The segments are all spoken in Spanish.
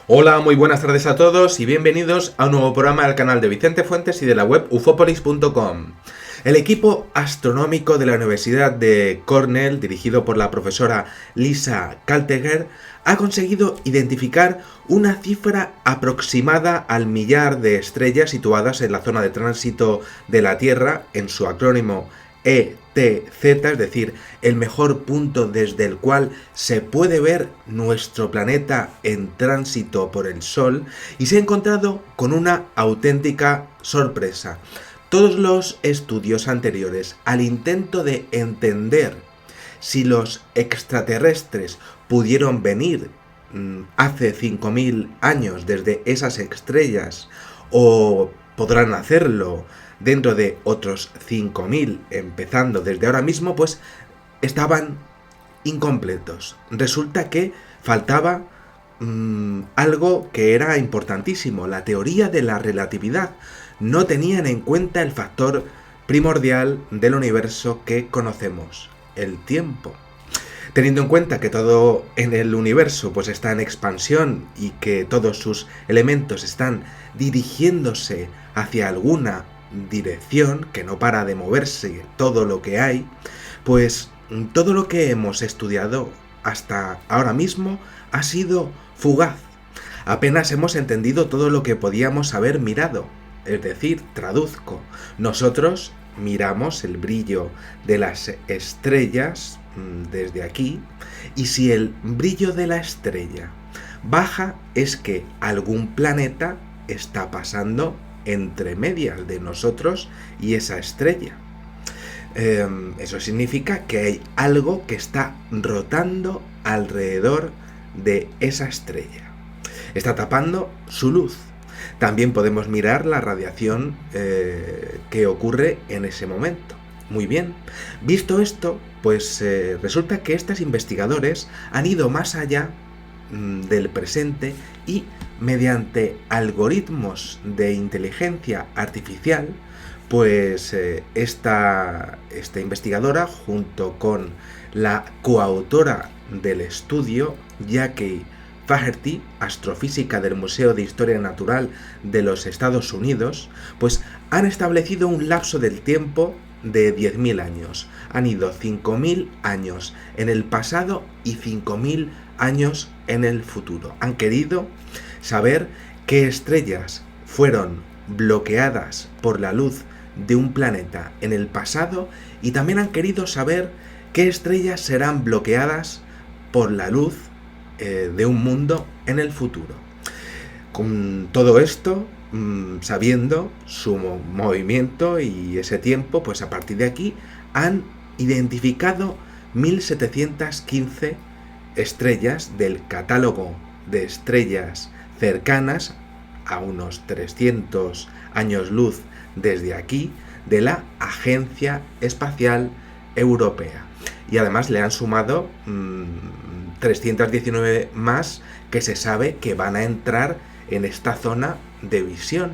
Hola, muy buenas tardes a todos y bienvenidos a un nuevo programa del canal de Vicente Fuentes y de la web ufopolis.com. El equipo astronómico de la Universidad de Cornell, dirigido por la profesora Lisa Kalteger, ha conseguido identificar una cifra aproximada al millar de estrellas situadas en la zona de tránsito de la Tierra, en su acrónimo ETZ, es decir, el mejor punto desde el cual se puede ver nuestro planeta en tránsito por el Sol, y se ha encontrado con una auténtica sorpresa. Todos los estudios anteriores al intento de entender si los extraterrestres pudieron venir hace 5.000 años desde esas estrellas o podrán hacerlo dentro de otros 5.000, empezando desde ahora mismo, pues estaban incompletos. Resulta que faltaba algo que era importantísimo, la teoría de la relatividad. No tenían en cuenta el factor primordial del universo que conocemos, el tiempo. Teniendo en cuenta que todo en el universo pues está en expansión y que todos sus elementos están dirigiéndose hacia alguna dirección, que no para de moverse todo lo que hay, pues todo lo que hemos estudiado hasta ahora mismo ha sido fugaz. Apenas hemos entendido todo lo que podíamos haber mirado. Es decir, traduzco, nosotros miramos el brillo de las estrellas desde aquí, y si el brillo de la estrella baja es que algún planeta está pasando entre medias de nosotros y esa estrella. Eso significa que hay algo que está rotando alrededor de esa estrella. Está tapando su luz. También podemos mirar la radiación que ocurre en ese momento. Muy bien, visto esto, pues resulta que estos investigadores han ido más allá del presente y mediante algoritmos de inteligencia artificial, pues esta investigadora, junto con la coautora del estudio, Jackie Faherty, astrofísica del Museo de Historia Natural de los Estados Unidos, pues han establecido un lapso del tiempo de 10.000 años. Han ido 5.000 años en el pasado y 5.000 años en el futuro. Han querido saber qué estrellas fueron bloqueadas por la luz de un planeta en el pasado, y también han querido saber qué estrellas serán bloqueadas por la luz de un mundo en el futuro. Con todo esto, sabiendo su movimiento y ese tiempo, pues a partir de aquí han identificado 1.715 estrellas del catálogo de estrellas cercanas a unos 300 años luz desde aquí, de la Agencia Espacial Europea. Y además le han sumado 319 más que se sabe que van a entrar en esta zona de visión.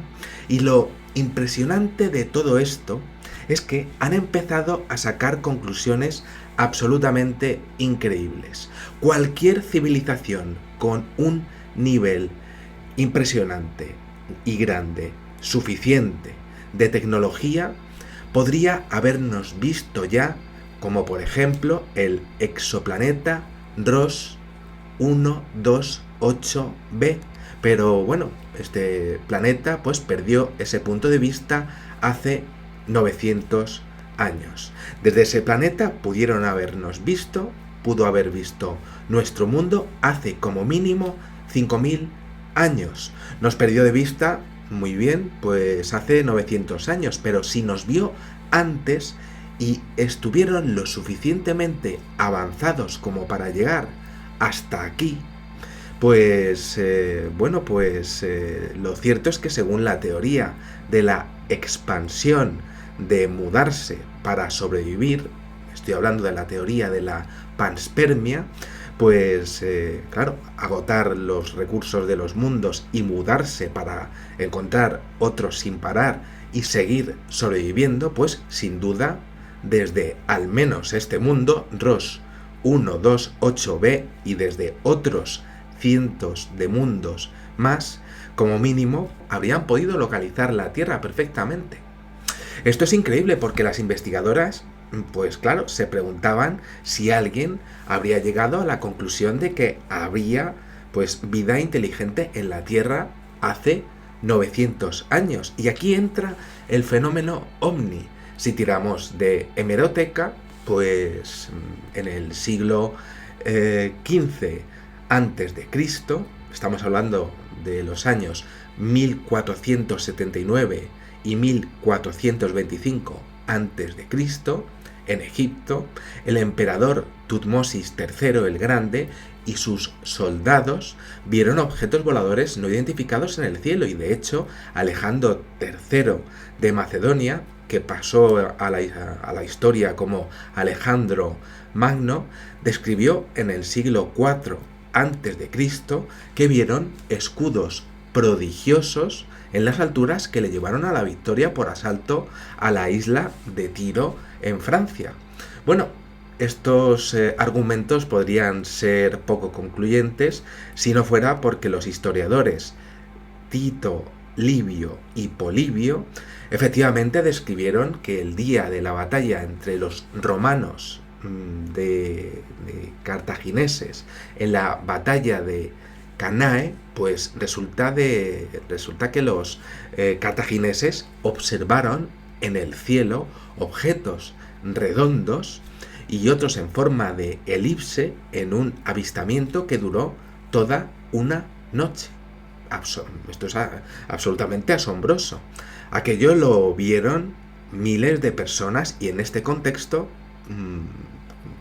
Y lo impresionante de todo esto es que han empezado a sacar conclusiones absolutamente increíbles. Cualquier civilización con un nivel impresionante y grande, suficiente, de tecnología, podría habernos visto ya, como por ejemplo el exoplaneta Ross 128b, pero bueno, este planeta pues perdió ese punto de vista hace 900 años. Desde ese planeta pudieron habernos visto, pudo haber visto nuestro mundo hace como mínimo 5.000 años. Nos perdió de vista, muy bien, pues hace 900 años, pero si nos vio antes y estuvieron lo suficientemente avanzados como para llegar hasta aquí, pues lo cierto es que según la teoría de la expansión, de mudarse para sobrevivir, estoy hablando de la teoría de la panspermia, pues claro, agotar los recursos de los mundos y mudarse para encontrar otros sin parar y seguir sobreviviendo, pues sin duda, desde al menos este mundo, Ross 128b, y desde otros cientos de mundos más, como mínimo, habrían podido localizar la Tierra perfectamente. Esto es increíble porque las investigadoras, pues claro, se preguntaban si alguien habría llegado a la conclusión de que había pues vida inteligente en la Tierra hace 900 años. Y aquí entra el fenómeno ovni. Si tiramos de hemeroteca, pues en el siglo XV antes de Cristo, estamos hablando de los años 1479 y 1425 antes de Cristo, en Egipto, el emperador Tutmosis III el Grande y sus soldados vieron objetos voladores no identificados en el cielo, y de hecho Alejandro III de Macedonia, que pasó a la historia como Alejandro Magno, describió en el siglo IV antes de Cristo que vieron escudos prodigiosos en las alturas que le llevaron a la victoria por asalto a la isla de Tiro en Francia. Bueno, estos argumentos podrían ser poco concluyentes si no fuera porque los historiadores Tito, Livio y Polibio efectivamente describieron que el día de la batalla entre los romanos de cartagineses en la batalla de Canae, pues resulta que los cartagineses observaron en el cielo objetos redondos y otros en forma de elipse en un avistamiento que duró toda una noche. Esto es absolutamente asombroso. Aquello lo vieron miles de personas, y en este contexto,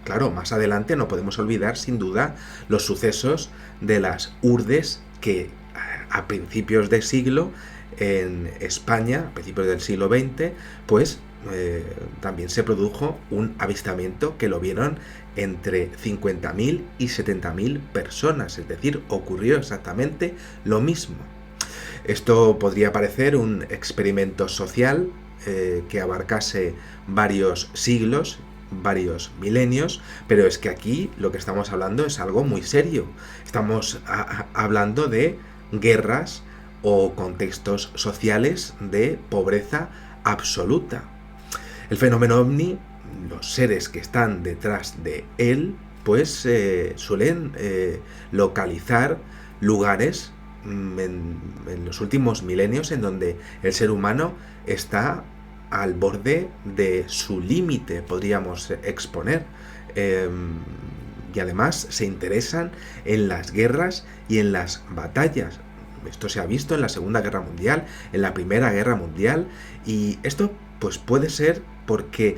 claro, más adelante no podemos olvidar sin duda los sucesos de las urdes que a principios de siglo en España, a principios del siglo XX, pues también se produjo un avistamiento que lo vieron entre 50.000 y 70.000 personas, es decir, ocurrió exactamente lo mismo. Esto podría parecer un experimento social que abarcase varios siglos, varios milenios, pero es que aquí lo que estamos hablando es algo muy serio. Estamos hablando de guerras o contextos sociales de pobreza absoluta. El fenómeno ovni, los seres que están detrás de él, pues suelen localizar lugares en los últimos milenios en donde el ser humano está al borde de su límite, podríamos exponer. Y además se interesan en las guerras y en las batallas. Esto se ha visto en la Segunda Guerra Mundial, en la Primera Guerra Mundial, y esto pues puede ser porque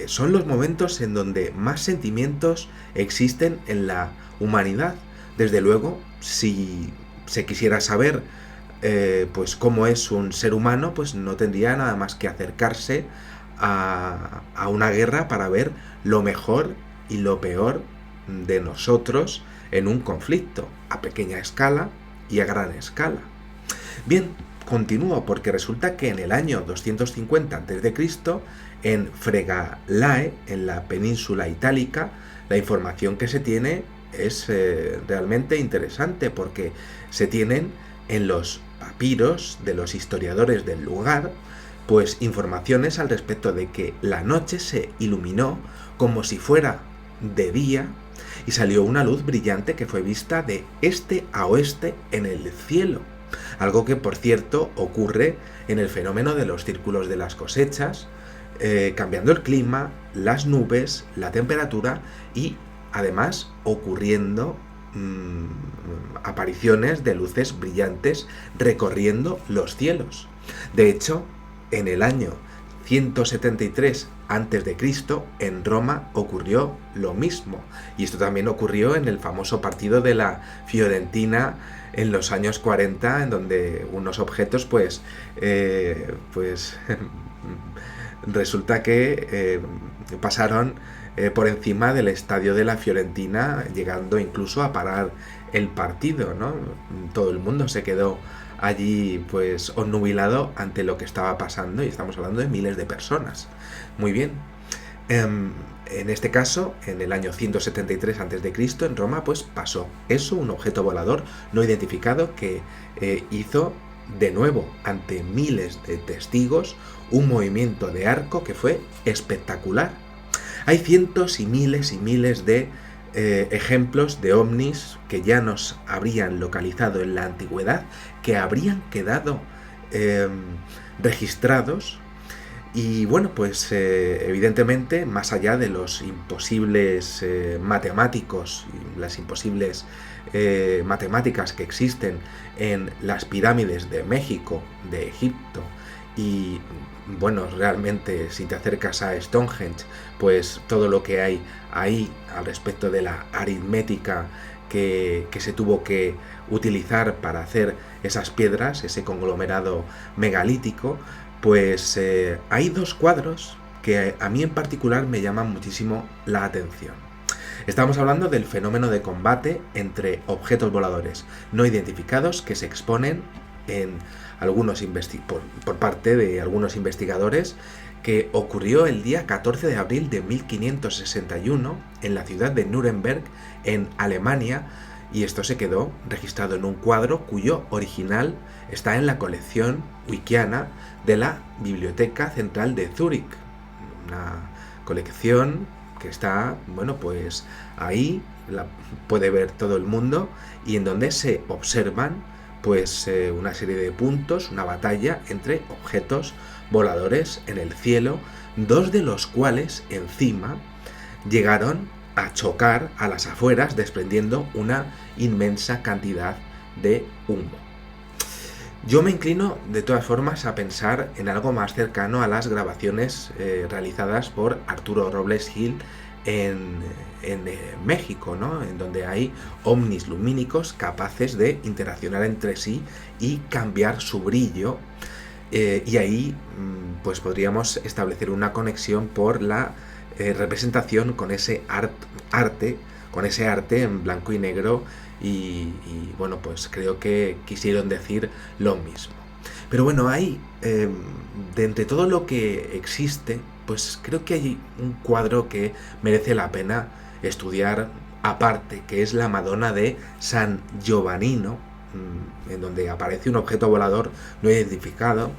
son los momentos en donde más sentimientos existen en la humanidad. Desde luego, si se quisiera saber pues cómo es un ser humano, pues no tendría nada más que acercarse a una guerra para ver lo mejor y lo peor de nosotros en un conflicto, a pequeña escala y a gran escala. Bien, continúo porque resulta que en el año 250 a.C., en Fregalae, en la península itálica, la información que se tiene es realmente interesante, porque se tienen en los papiros de los historiadores del lugar pues informaciones al respecto de que la noche se iluminó como si fuera de día y salió una luz brillante que fue vista de este a oeste en el cielo. Algo que, por cierto, ocurre en el fenómeno de los círculos de las cosechas, cambiando el clima, las nubes, la temperatura y, además, ocurriendo apariciones de luces brillantes recorriendo los cielos. De hecho, en el año 173 a.C., en Roma ocurrió lo mismo. Y esto también ocurrió en el famoso partido de la Fiorentina en los años 40, en donde unos objetos resulta que pasaron por encima del estadio de la Fiorentina, llegando incluso a parar el partido, ¿no? Todo el mundo se quedó allí pues obnubilado ante lo que estaba pasando, y estamos hablando de miles de personas. Muy bien. En este caso, en el año 173 a.C., en Roma, pues pasó eso, un objeto volador no identificado que hizo de nuevo, ante miles de testigos, un movimiento de arco que fue espectacular. Hay cientos y miles de ejemplos de ovnis que ya nos habrían localizado en la antigüedad, que habrían quedado registrados. Y bueno, pues evidentemente, más allá de los imposibles matemáticos y las imposibles matemáticas que existen en las pirámides de México, de Egipto, y bueno, realmente si te acercas a Stonehenge, pues todo lo que hay ahí al respecto de la aritmética que se tuvo que utilizar para hacer esas piedras, ese conglomerado megalítico, pues hay dos cuadros que a mí en particular me llaman muchísimo la atención. Estamos hablando del fenómeno de combate entre objetos voladores no identificados que se exponen en por parte de algunos investigadores, que ocurrió el día 14 de abril de 1561 en la ciudad de Nuremberg, en Alemania, y esto se quedó registrado en un cuadro cuyo original está en la colección wickiana de la Biblioteca Central de Zúrich, una colección que está, bueno, pues ahí la puede ver todo el mundo, y en donde se observan pues una serie de puntos, una batalla entre objetos voladores en el cielo, dos de los cuales encima llegaron a chocar a las afueras, desprendiendo una inmensa cantidad de humo. Yo me inclino de todas formas a pensar en algo más cercano a las grabaciones realizadas por Arturo Robles Gil en México, ¿no? En donde hay ovnis lumínicos capaces de interaccionar entre sí y cambiar su brillo, y ahí pues podríamos establecer una conexión por la representación con ese arte en blanco y negro, y bueno, pues creo que quisieron decir lo mismo. Pero bueno, hay de entre todo lo que existe, pues creo que hay un cuadro que merece la pena estudiar aparte, que es la Madonna de San Giovannino, en donde aparece un objeto volador no identificado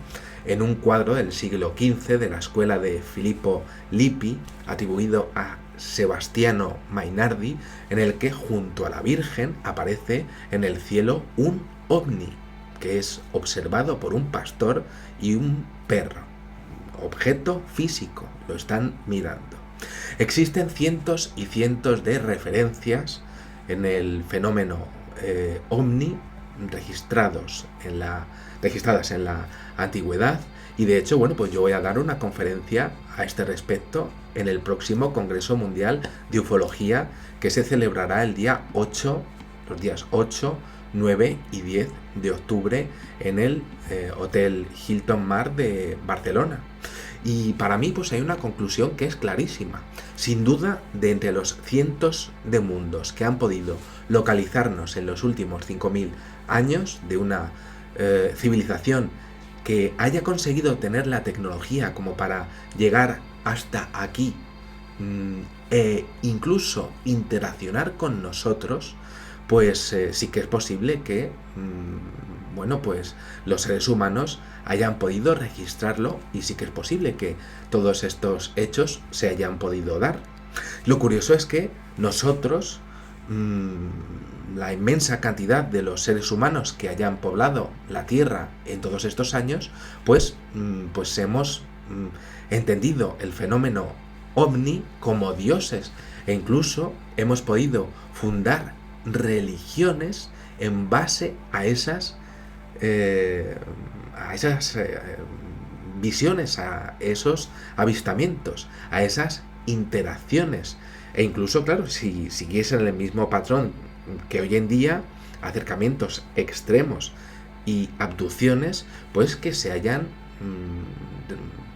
en un cuadro del siglo XV de la escuela de Filippo Lippi, atribuido a Sebastiano Mainardi, en el que junto a la Virgen aparece en el cielo un ovni, que es observado por un pastor y un perro. Objeto físico, lo están mirando. Existen cientos y cientos de referencias en el fenómeno ovni registradas en la antigüedad, y de hecho, bueno, pues yo voy a dar una conferencia a este respecto en el próximo Congreso Mundial de Ufología, que se celebrará los días 8, 9 y 10 de octubre en el Hotel Hilton Mar de Barcelona. Y para mí pues hay una conclusión que es clarísima. Sin duda, de entre los cientos de mundos que han podido localizarnos en los últimos 5.000 años de una civilización que haya conseguido tener la tecnología como para llegar hasta aquí e incluso interaccionar con nosotros, pues sí que es posible que bueno, pues los seres humanos hayan podido registrarlo, y sí que es posible que todos estos hechos se hayan podido dar. Lo curioso es que nosotros, la inmensa cantidad de los seres humanos que hayan poblado la Tierra en todos estos años, pues hemos entendido el fenómeno ovni como dioses, e incluso hemos podido fundar religiones en base a esas visiones, a esos avistamientos, a esas interacciones. E incluso, claro, si siguiesen el mismo patrón que hoy en día, acercamientos extremos y abducciones, pues que se hayan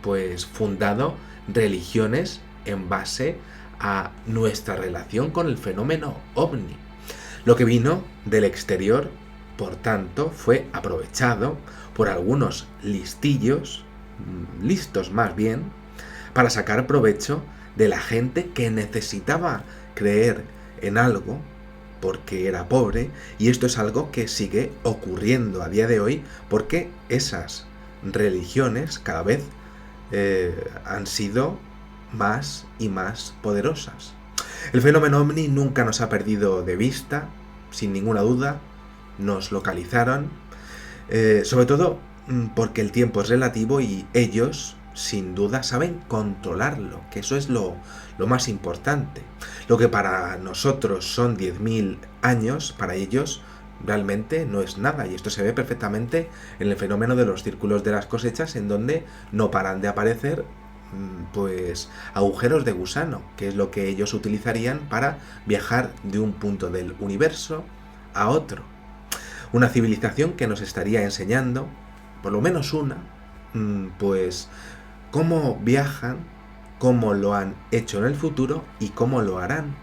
pues fundado religiones en base a nuestra relación con el fenómeno ovni. Lo que vino del exterior, por tanto, fue aprovechado por algunos listillos, listos más bien, para sacar provecho de la gente que necesitaba creer en algo porque era pobre, y esto es algo que sigue ocurriendo a día de hoy porque esas religiones cada vez han sido más y más poderosas. El fenómeno ovni nunca nos ha perdido de vista, sin ninguna duda, nos localizaron, sobre todo porque el tiempo es relativo y ellos, sin duda, saben controlarlo, que eso es lo más importante. Lo que para nosotros son 10.000 años, para ellos realmente no es nada, y esto se ve perfectamente en el fenómeno de los círculos de las cosechas, en donde no paran de aparecer pues agujeros de gusano, que es lo que ellos utilizarían para viajar de un punto del universo a otro. Una civilización que nos estaría enseñando, por lo menos una, pues cómo viajan, cómo lo han hecho en el futuro y cómo lo harán.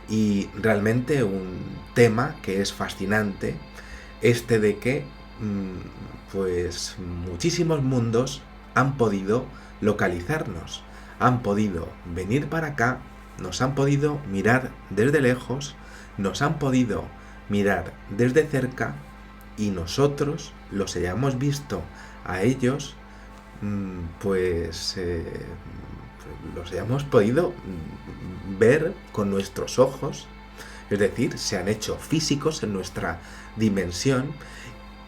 Y realmente un tema que es fascinante, este de que pues muchísimos mundos han podido localizarnos, han podido venir para acá, nos han podido mirar desde lejos, nos han podido mirar desde cerca, y nosotros los hayamos visto a ellos, pues los hayamos podido ver con nuestros ojos, es decir, se han hecho físicos en nuestra dimensión,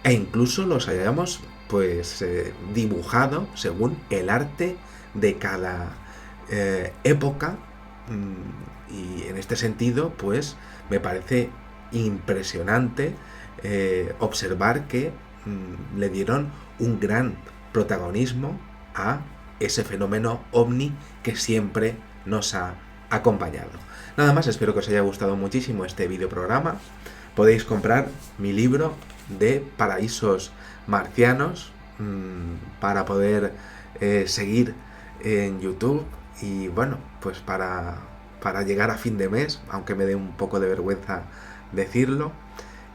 e incluso los hayamos pues dibujado según el arte de cada época, y en este sentido pues me parece impresionante observar que le dieron un gran protagonismo a ese fenómeno ovni que siempre nos ha acompañado. Nada más, espero que os haya gustado muchísimo este videoprograma. Podéis comprar mi libro de paraísos marcianos para poder seguir en YouTube, y bueno, pues para llegar a fin de mes, aunque me dé un poco de vergüenza decirlo.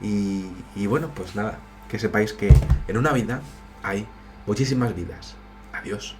Y bueno, pues nada, que sepáis que en una vida hay muchísimas vidas. Adiós.